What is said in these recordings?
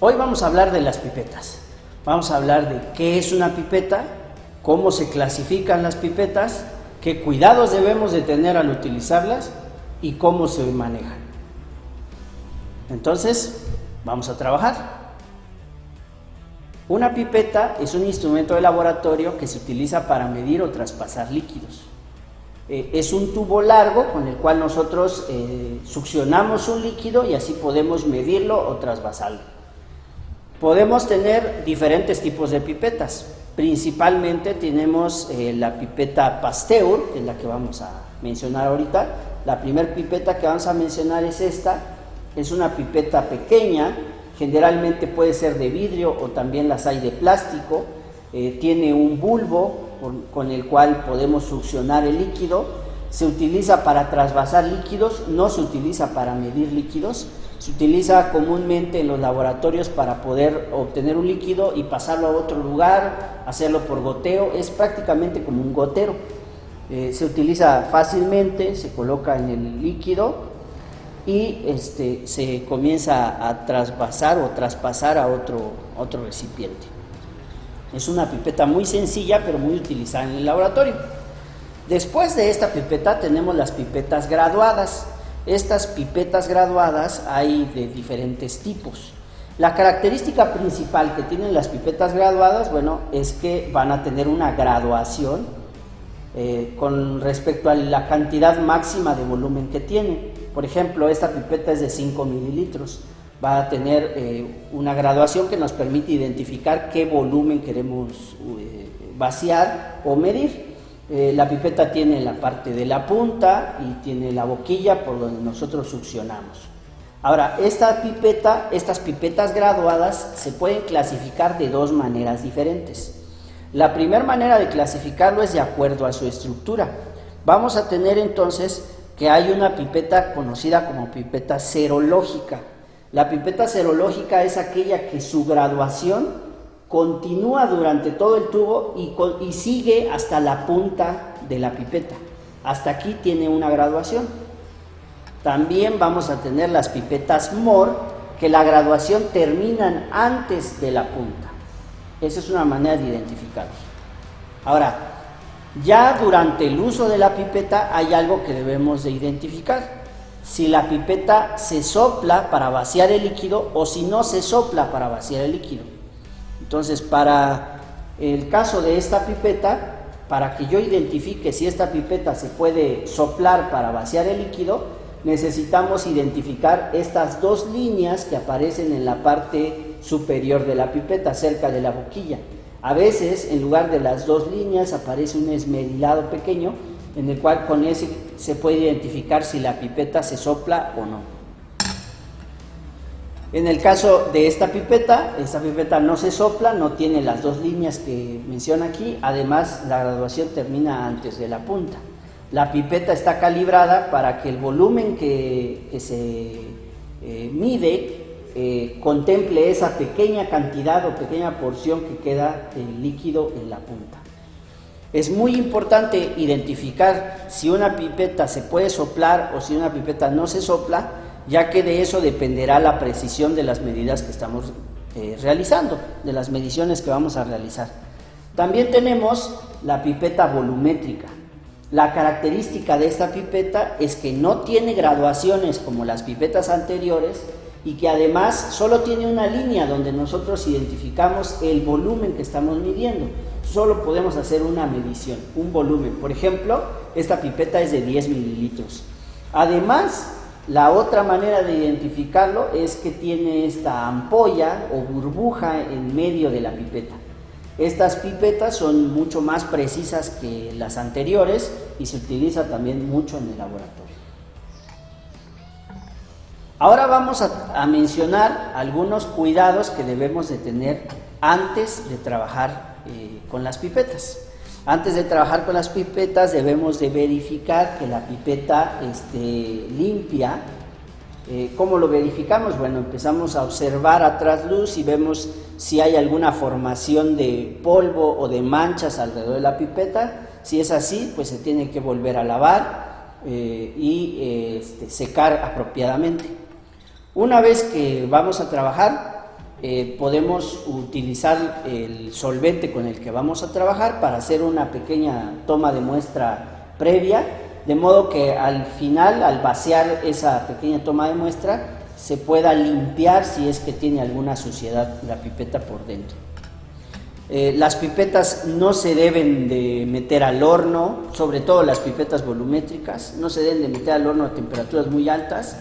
Hoy vamos a hablar de las pipetas. Vamos a hablar de qué es una pipeta, cómo se clasifican las pipetas, qué cuidados debemos de tener al utilizarlas y cómo se manejan. Entonces, vamos a trabajar. Una pipeta es un instrumento de laboratorio que se utiliza para medir o traspasar líquidos. Es un tubo largo con el cual nosotros succionamos un líquido y así podemos medirlo o trasvasarlo. Podemos tener diferentes tipos de pipetas. Principalmente tenemos la pipeta Pasteur, que es la que vamos a mencionar ahorita. La primera pipeta que vamos a mencionar es esta. Es una pipeta pequeña, generalmente puede ser de vidrio o también las hay de plástico. Tiene un bulbo con el cual podemos succionar el líquido. Se utiliza para trasvasar líquidos, no se utiliza para medir líquidos. Se utiliza comúnmente en los laboratorios para poder obtener un líquido y pasarlo a otro lugar, hacerlo por goteo. Es prácticamente como un gotero. Se utiliza fácilmente, se coloca en el líquido y se comienza a trasvasar o traspasar a otro recipiente. Es una pipeta muy sencilla pero muy utilizada en el laboratorio. Después de esta pipeta tenemos las pipetas graduadas. Estas pipetas graduadas hay de diferentes tipos. La característica principal que tienen las pipetas graduadas, bueno, es que van a tener una graduación con respecto a la cantidad máxima de volumen que tienen. Por ejemplo, esta pipeta es de 5 mililitros. Va a tener una graduación que nos permite identificar qué volumen queremos vaciar o medir. La pipeta tiene la parte de la punta y tiene la boquilla por donde nosotros succionamos. Ahora, estas pipetas graduadas se pueden clasificar de dos maneras diferentes. La primera manera de clasificarlo es de acuerdo a su estructura. Vamos a tener entonces que hay una pipeta conocida como pipeta serológica. La pipeta serológica es aquella que su graduación continúa durante todo el tubo y sigue hasta la punta de la pipeta. Hasta aquí tiene una graduación. También vamos a tener las pipetas Mohr, que la graduación terminan antes de la punta. Esa es una manera de identificarlos. Ahora, ya durante el uso de la pipeta hay algo que debemos de identificar. Si la pipeta se sopla para vaciar el líquido o si no se sopla para vaciar el líquido. Entonces, para el caso de esta pipeta, para que yo identifique si esta pipeta se puede soplar para vaciar el líquido, necesitamos identificar estas dos líneas que aparecen en la parte superior de la pipeta, cerca de la boquilla. A veces, en lugar de las dos líneas, aparece un esmerilado pequeño, en el cual con ese se puede identificar si la pipeta se sopla o no. En el caso de esta pipeta no se sopla, no tiene las dos líneas que menciona aquí, además la graduación termina antes de la punta. La pipeta está calibrada para que el volumen que se mide contemple esa pequeña cantidad o pequeña porción que queda del líquido en la punta. Es muy importante identificar si una pipeta se puede soplar o si una pipeta no se sopla, ya que de eso dependerá la precisión de las medidas que estamos realizando, de las mediciones que vamos a realizar. También tenemos la pipeta volumétrica. La característica de esta pipeta es que no tiene graduaciones como las pipetas anteriores y que además solo tiene una línea donde nosotros identificamos el volumen que estamos midiendo. Solo podemos hacer una medición, un volumen. Por ejemplo, esta pipeta es de 10 mililitros. Además, la otra manera de identificarlo es que tiene esta ampolla o burbuja en medio de la pipeta. Estas pipetas son mucho más precisas que las anteriores y se utiliza también mucho en el laboratorio. Ahora vamos a mencionar algunos cuidados que debemos de tener antes de trabajar con las pipetas. Antes de trabajar con las pipetas debemos de verificar que la pipeta esté limpia. ¿Cómo lo verificamos? Bueno, empezamos a observar a trasluz y vemos si hay alguna formación de polvo o de manchas alrededor de la pipeta. Si es así, pues se tiene que volver a lavar y secar apropiadamente. Una vez que vamos a trabajar, podemos utilizar el solvente con el que vamos a trabajar para hacer una pequeña toma de muestra previa, de modo que al final, al vaciar esa pequeña toma de muestra, se pueda limpiar si es que tiene alguna suciedad la pipeta por dentro. Las pipetas no se deben de meter al horno, sobre todo las pipetas volumétricas, no se deben de meter al horno a temperaturas muy altas,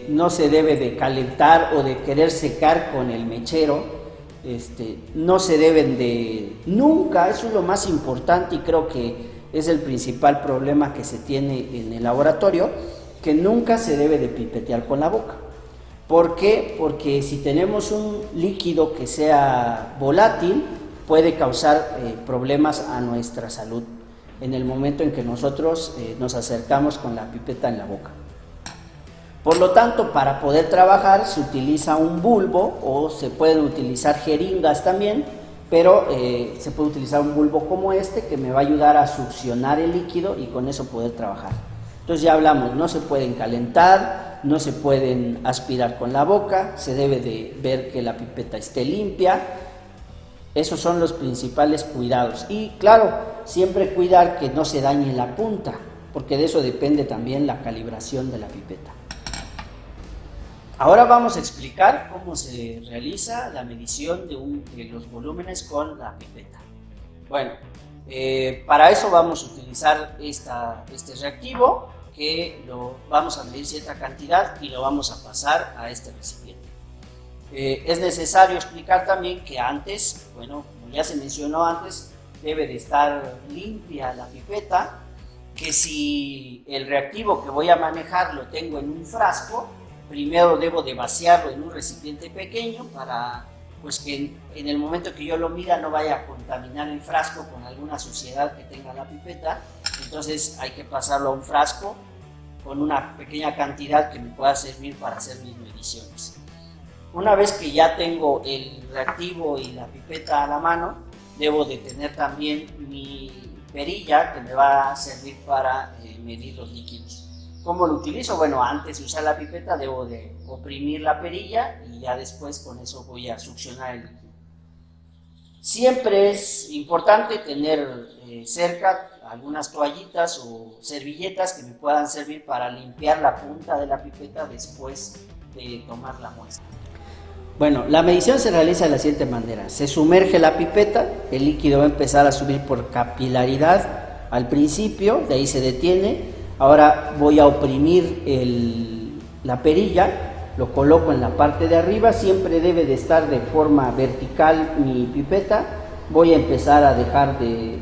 no se debe de calentar o de querer secar con el mechero, no se deben de, nunca, eso es lo más importante y creo que es el principal problema que se tiene en el laboratorio, que nunca se debe de pipetear con la boca. ¿Por qué? Porque si tenemos un líquido que sea volátil, puede causar problemas a nuestra salud en el momento en que nosotros nos acercamos con la pipeta en la boca. Por lo tanto, para poder trabajar se utiliza un bulbo o se pueden utilizar jeringas también, pero se puede utilizar un bulbo como este que me va a ayudar a succionar el líquido y con eso poder trabajar. Entonces ya hablamos, no se pueden calentar, no se pueden aspirar con la boca, se debe de ver que la pipeta esté limpia. Esos son los principales cuidados. Y claro, siempre cuidar que no se dañe la punta, porque de eso depende también la calibración de la pipeta. Ahora vamos a explicar cómo se realiza la medición de los volúmenes con la pipeta. Bueno, para eso vamos a utilizar este reactivo, que lo vamos a medir cierta cantidad y lo vamos a pasar a este recipiente. Es necesario explicar también que antes, bueno, como ya se mencionó antes, debe de estar limpia la pipeta, que si el reactivo que voy a manejar lo tengo en un frasco, primero debo de vaciarlo en un recipiente pequeño para pues que en el momento que yo lo mida no vaya a contaminar el frasco con alguna suciedad que tenga la pipeta. Entonces hay que pasarlo a un frasco con una pequeña cantidad que me pueda servir para hacer mis mediciones. Una vez que ya tengo el reactivo y la pipeta a la mano, debo de tener también mi perilla que me va a servir para medir los líquidos. ¿Cómo lo utilizo? Bueno, antes de usar la pipeta debo de oprimir la perilla y ya después con eso voy a succionar el líquido. Siempre es importante tener cerca algunas toallitas o servilletas que me puedan servir para limpiar la punta de la pipeta después de tomar la muestra. Bueno, la medición se realiza de la siguiente manera. Se sumerge la pipeta, el líquido va a empezar a subir por capilaridad al principio, de ahí se detiene. Ahora voy a oprimir la perilla, lo coloco en la parte de arriba, siempre debe de estar de forma vertical mi pipeta. Voy a empezar a dejar de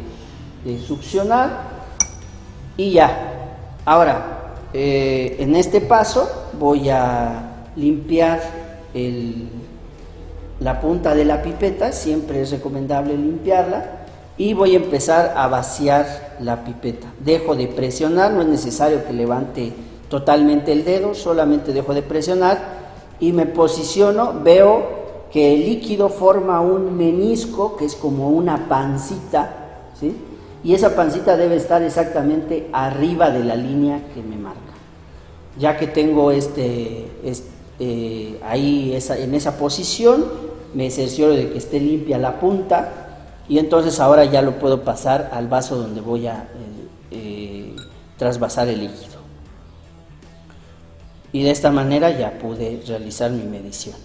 succionar y ya. Ahora, en este paso voy a limpiar la punta de la pipeta, siempre es recomendable limpiarla. Y voy a empezar a vaciar la pipeta. Dejo de presionar, no es necesario que levante totalmente el dedo, solamente dejo de presionar y me posiciono. Veo que el líquido forma un menisco, que es como una pancita, ¿sí? Y esa pancita debe estar exactamente arriba de la línea que me marca. Ya que tengo ahí en esa posición, me cercioro de que esté limpia la punta. Y entonces ahora ya lo puedo pasar al vaso donde voy a trasvasar el líquido. Y de esta manera ya pude realizar mi medición.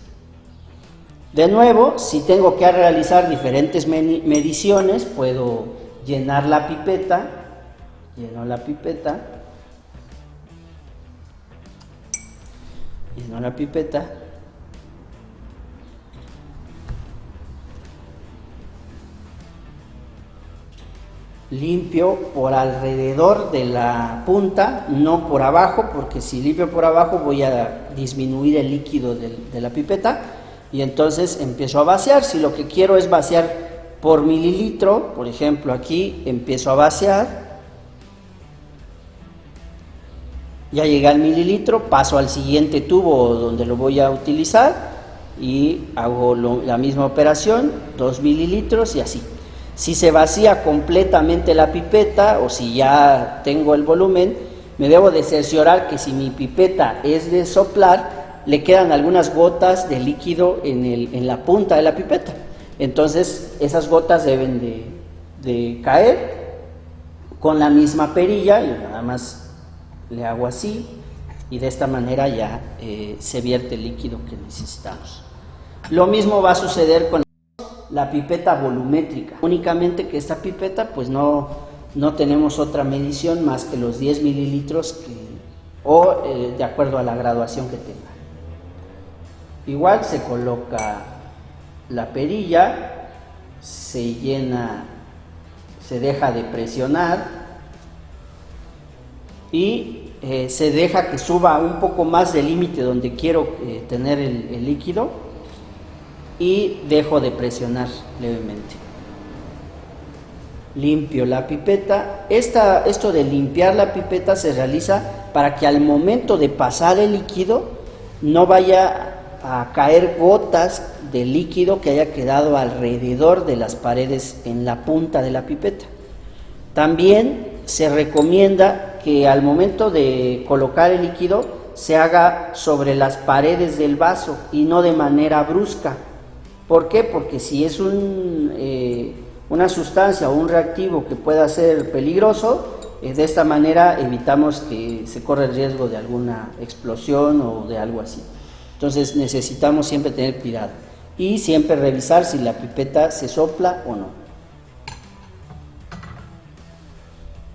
De nuevo, si tengo que realizar diferentes mediciones, puedo llenar la pipeta. Lleno la pipeta. Lleno la pipeta. Limpio por alrededor de la punta, no por abajo, porque si limpio por abajo voy a disminuir el líquido de la pipeta y entonces empiezo a vaciar. Si lo que quiero es vaciar por mililitro, por ejemplo aquí empiezo a vaciar, ya llega el mililitro, paso al siguiente tubo donde lo voy a utilizar y hago la misma operación, 2 mililitros y así. Si se vacía completamente la pipeta o si ya tengo el volumen, me debo de cerciorar que si mi pipeta es de soplar, le quedan algunas gotas de líquido en la punta de la pipeta. Entonces esas gotas deben de caer con la misma perilla. Yo nada más le hago así y de esta manera ya se vierte el líquido que necesitamos. Lo mismo va a suceder con la pipeta volumétrica, únicamente que esta pipeta pues no tenemos otra medición más que los 10 mililitros de acuerdo a la graduación que tenga. Igual se coloca la perilla, se llena, se deja de presionar y se deja que suba un poco más del límite donde quiero tener el líquido y dejo de presionar levemente. Limpio la pipeta. Esto de limpiar la pipeta se realiza para que al momento de pasar el líquido no vaya a caer gotas de líquido que haya quedado alrededor de las paredes en la punta de la pipeta. También se recomienda que al momento de colocar el líquido se haga sobre las paredes del vaso y no de manera brusca. ¿Por qué? Porque si es una sustancia o un reactivo que pueda ser peligroso, de esta manera evitamos que se corra el riesgo de alguna explosión o de algo así. Entonces necesitamos siempre tener cuidado y siempre revisar si la pipeta se sopla o no.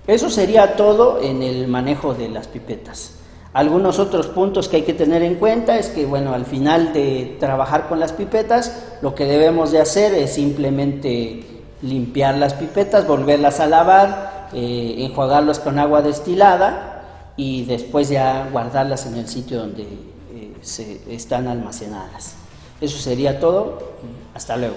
Eso sería todo en el manejo de las pipetas. Algunos otros puntos que hay que tener en cuenta es que, bueno, al final de trabajar con las pipetas, lo que debemos de hacer es simplemente limpiar las pipetas, volverlas a lavar, enjuagarlas con agua destilada y después ya guardarlas en el sitio donde están almacenadas. Eso sería todo. Hasta luego.